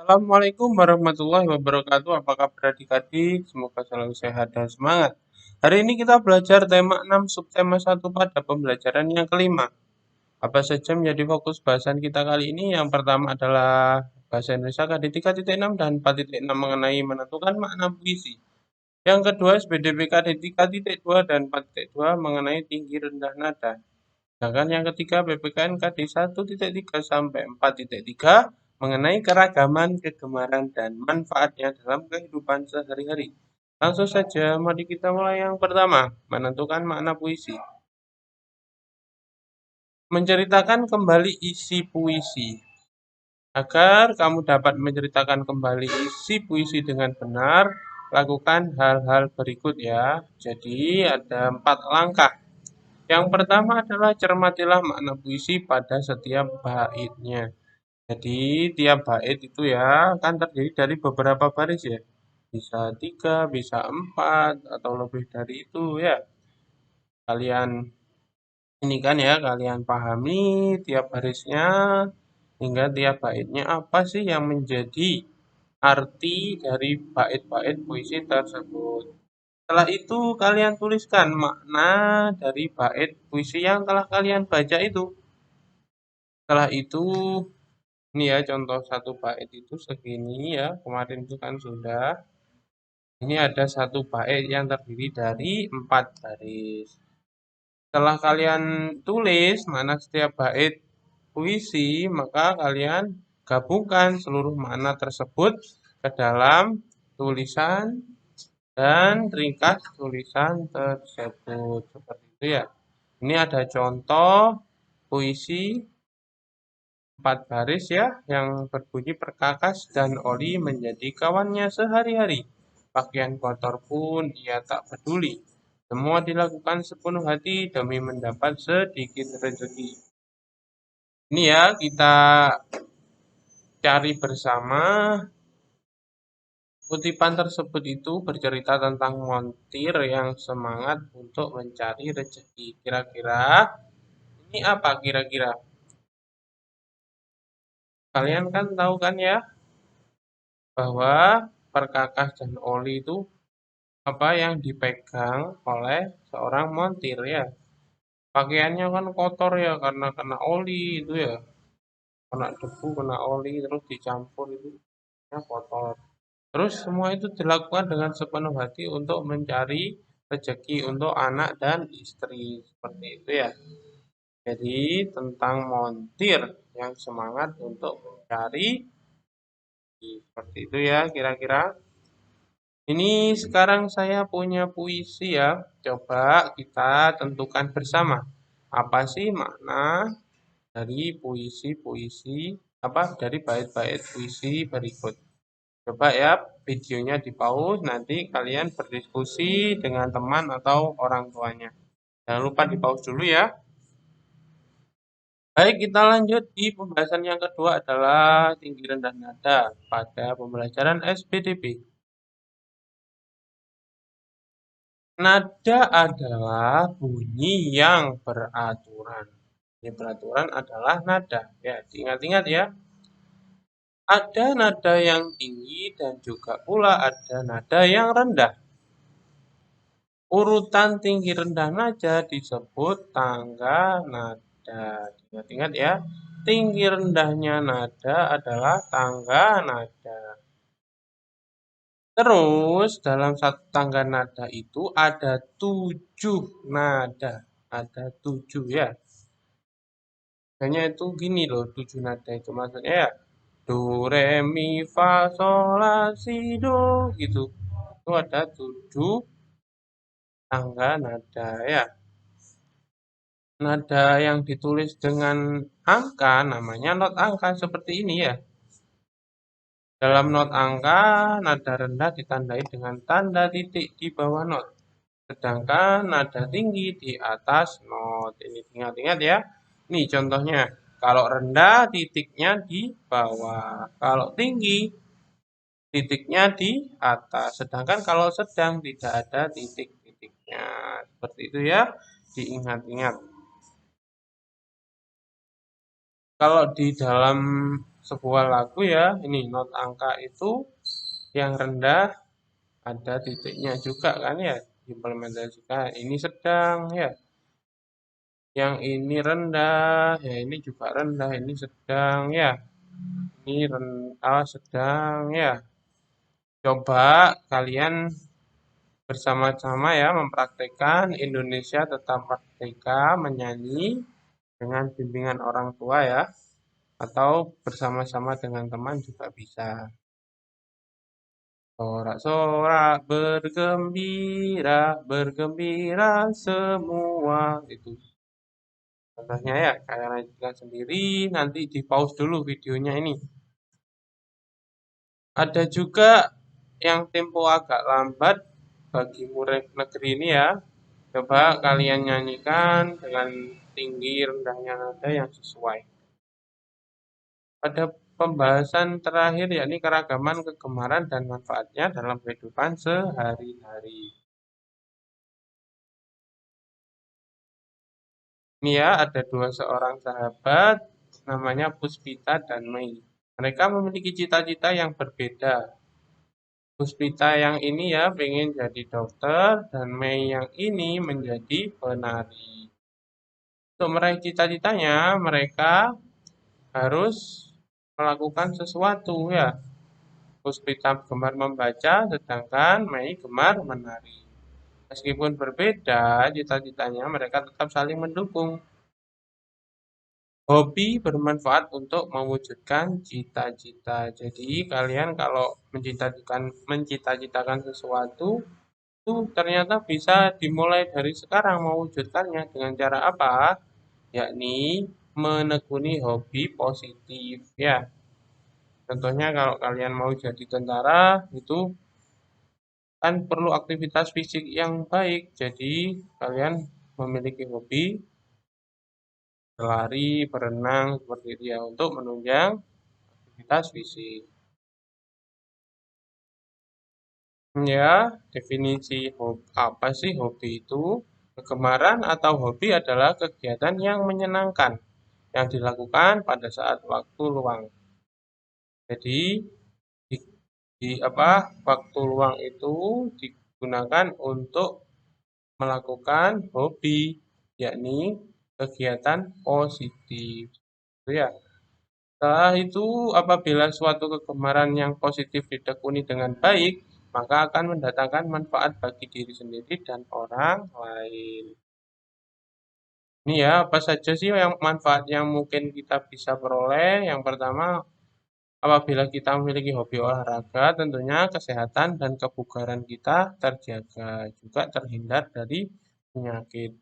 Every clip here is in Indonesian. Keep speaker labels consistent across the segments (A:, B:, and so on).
A: Assalamualaikum warahmatullahi wabarakatuh. Apa kabar adik-adik? Semoga selalu sehat dan semangat. Hari ini kita belajar tema 6 subtema 1 pada pembelajaran yang kelima. Apa saja menjadi fokus bahasan kita kali ini? Yang pertama adalah bahasa Indonesia KD 3.6 dan 4.6 mengenai menentukan makna puisi. Yang kedua SPDB KD 3.2 dan 4.2 mengenai tinggi rendah nada. Sedangkan yang ketiga PPKN KD 1.3 sampai 4.3 mengenai keragaman, kegemaran, dan manfaatnya dalam kehidupan sehari-hari. Langsung saja, mari kita mulai yang pertama, menentukan makna puisi. Menceritakan kembali isi puisi. Agar kamu dapat menceritakan kembali isi puisi dengan benar, lakukan hal-hal berikut ya. Jadi ada 4 langkah. Yang pertama adalah cermatilah makna puisi pada setiap baitnya. Jadi tiap bait itu ya kan terdiri dari beberapa baris ya. Bisa 3, bisa 4, atau lebih dari itu ya. Kalian ini kan ya, kalian pahami tiap barisnya hingga tiap baitnya apa sih yang menjadi arti dari bait-bait puisi tersebut. Setelah itu kalian tuliskan makna dari bait puisi yang telah kalian baca itu. Setelah itu ini ya contoh satu bait itu segini ya, kemarin itu kan sudah. Ini ada satu bait yang terdiri dari 4 baris. Setelah kalian tulis mana setiap bait puisi, maka kalian gabungkan seluruh makna tersebut ke dalam tulisan dan ringkas tulisan tersebut. Seperti itu ya. Ini ada contoh puisi 4 baris ya, yang berbunyi perkakas dan oli menjadi kawannya sehari-hari. Pakaian kotor pun ia tak peduli. Semua dilakukan sepenuh hati demi mendapat sedikit rezeki. Ini ya, kita cari bersama. Kutipan tersebut itu bercerita tentang montir yang semangat untuk mencari rezeki. Kira-kira ini apa kira-kira? Kalian kan tahu kan ya bahwa perkakas dan oli itu apa yang dipegang oleh seorang montir ya. Pakaiannya kan kotor ya karena kena oli itu ya. Kena debu, kena oli terus dicampur itu ya kotor. Terus semua itu dilakukan dengan sepenuh hati untuk mencari rezeki untuk anak dan istri. Seperti itu ya. Jadi tentang montir yang semangat untuk mencari seperti itu ya kira-kira. Ini sekarang saya punya puisi ya. Coba kita tentukan bersama. Apa sih makna dari puisi-puisi apa dari bait-bait puisi berikut? Coba ya videonya di pause, nanti kalian berdiskusi dengan teman atau orang tuanya. Jangan lupa di pause dulu ya. Baik, kita lanjut di pembahasan yang kedua adalah tinggi rendah nada pada pembelajaran SPDB. Nada adalah bunyi yang beraturan. Bunyi beraturan adalah nada. Ya, diingat-ingat ya. Ada nada yang tinggi dan juga pula ada nada yang rendah. Urutan tinggi rendah nada disebut tangga nada. Ingat-ingat ya, tinggi rendahnya nada adalah tangga nada. Terus dalam satu tangga nada itu ada 7 nada. Ada 7 ya. Hanya itu gini loh, 7 nada itu maksudnya ya. Do, re, mi, fa, sol, la, si, do gitu. Itu ada 7 tangga nada ya. Nada yang ditulis dengan angka namanya not angka seperti ini ya. Dalam not angka, nada rendah ditandai dengan tanda titik di bawah not. Sedangkan nada tinggi di atas not. Ini ingat-ingat ya. Nih contohnya. Kalau rendah titiknya di bawah. Kalau tinggi titiknya di atas. Sedangkan kalau sedang tidak ada titik-titiknya. Seperti itu ya. Diingat-ingat. Kalau di dalam sebuah lagu ya, ini not angka itu yang rendah ada titiknya juga kan ya, implementasikan. Ini sedang ya, yang ini rendah, ya ini juga rendah, ini sedang ya, ini rendah, sedang ya. Coba kalian bersama-sama ya mempraktekkan Indonesia Tetap Merdeka menyanyi dengan bimbingan orang tua ya, atau bersama-sama dengan teman juga bisa. Sorak-sorak bergembira, bergembira semua. Itu contohnya ya, kalian lanjutkan sendiri, nanti di pause dulu videonya ini. Ada juga yang tempo agak lambat bagi murid negeri ini ya. Coba kalian nyanyikan dengan tinggi rendahnya nada yang sesuai. Pada pembahasan terakhir yakni keragaman, kegemaran, dan manfaatnya dalam kehidupan sehari-hari. Ini ya, ada dua seorang sahabat, namanya Puspita dan Mei. Mereka memiliki cita-cita yang berbeda. Puspita yang ini ya pengen jadi dokter, dan Mei yang ini menjadi penari. Untuk meraih cita-citanya, mereka harus melakukan sesuatu ya. Puspita gemar membaca, sedangkan Mei gemar menari. Meskipun berbeda cita-citanya, mereka tetap saling mendukung. Hobi bermanfaat untuk mewujudkan cita-cita. Jadi kalian kalau mencita-citakan sesuatu itu ternyata bisa dimulai dari sekarang mewujudkannya dengan cara apa? Yakni menekuni hobi positif ya. Contohnya kalau kalian mau jadi tentara itu kan perlu aktivitas fisik yang baik. Jadi kalian memiliki hobi berlari, berenang seperti itu ya untuk menunjang aktivitas fisik. Ya, definisi hobi, apa sih hobi itu? Kegemaran atau hobi adalah kegiatan yang menyenangkan yang dilakukan pada saat waktu luang. Jadi di, waktu luang itu digunakan untuk melakukan hobi, yakni kegiatan positif. Itu ya. Setelah itu, apabila suatu kegemaran yang positif ditekuni dengan baik, maka akan mendatangkan manfaat bagi diri sendiri dan orang lain. Ini ya, apa saja sih yang manfaat yang mungkin kita bisa peroleh? Yang pertama, apabila kita memiliki hobi olahraga, tentunya kesehatan dan kebugaran kita terjaga, juga terhindar dari penyakit.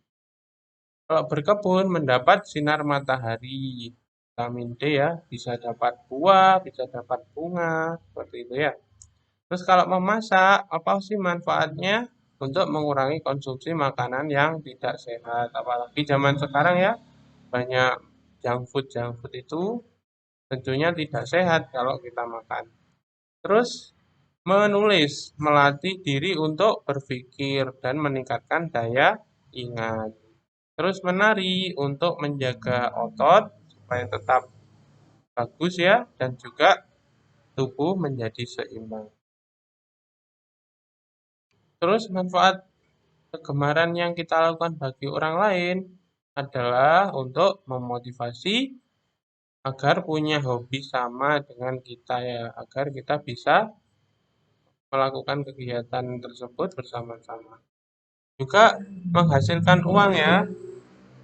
A: Kalau berkebun mendapat sinar matahari, vitamin D ya, bisa dapat buah, bisa dapat bunga, seperti itu ya. Terus kalau memasak, apa sih manfaatnya? Untuk mengurangi konsumsi makanan yang tidak sehat. Apalagi zaman sekarang ya, banyak junk food itu tentunya tidak sehat kalau kita makan. Terus menulis, melatih diri untuk berpikir dan meningkatkan daya ingat. Terus menari untuk menjaga otot supaya tetap bagus ya dan juga tubuh menjadi seimbang. Terus manfaat kegemaran yang kita lakukan bagi orang lain adalah untuk memotivasi agar punya hobi sama dengan kita ya, agar kita bisa melakukan kegiatan tersebut bersama-sama. Juga menghasilkan uang ya,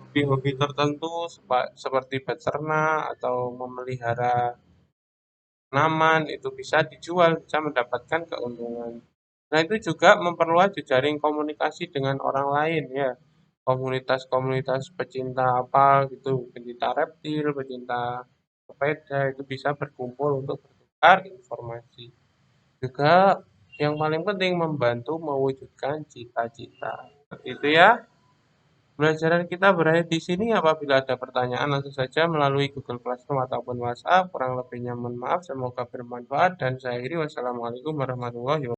A: hobi-hobi tertentu seperti beternak atau memelihara tanaman itu bisa dijual, bisa mendapatkan keuntungan. Nah, itu juga memperluas jejaring komunikasi dengan orang lain ya. Komunitas-komunitas pecinta apa gitu, pecinta reptil, pecinta sepeda itu bisa berkumpul untuk bertukar informasi. Juga yang paling penting membantu mewujudkan cita-cita. Itu ya. Pembelajaran kita berakhir di sini. Apabila ada pertanyaan, langsung saja melalui Google Classroom ataupun WhatsApp. Kurang lebihnya mohon maaf. Semoga bermanfaat dan saya akhiri. Wassalamualaikum warahmatullahi wabarakatuh.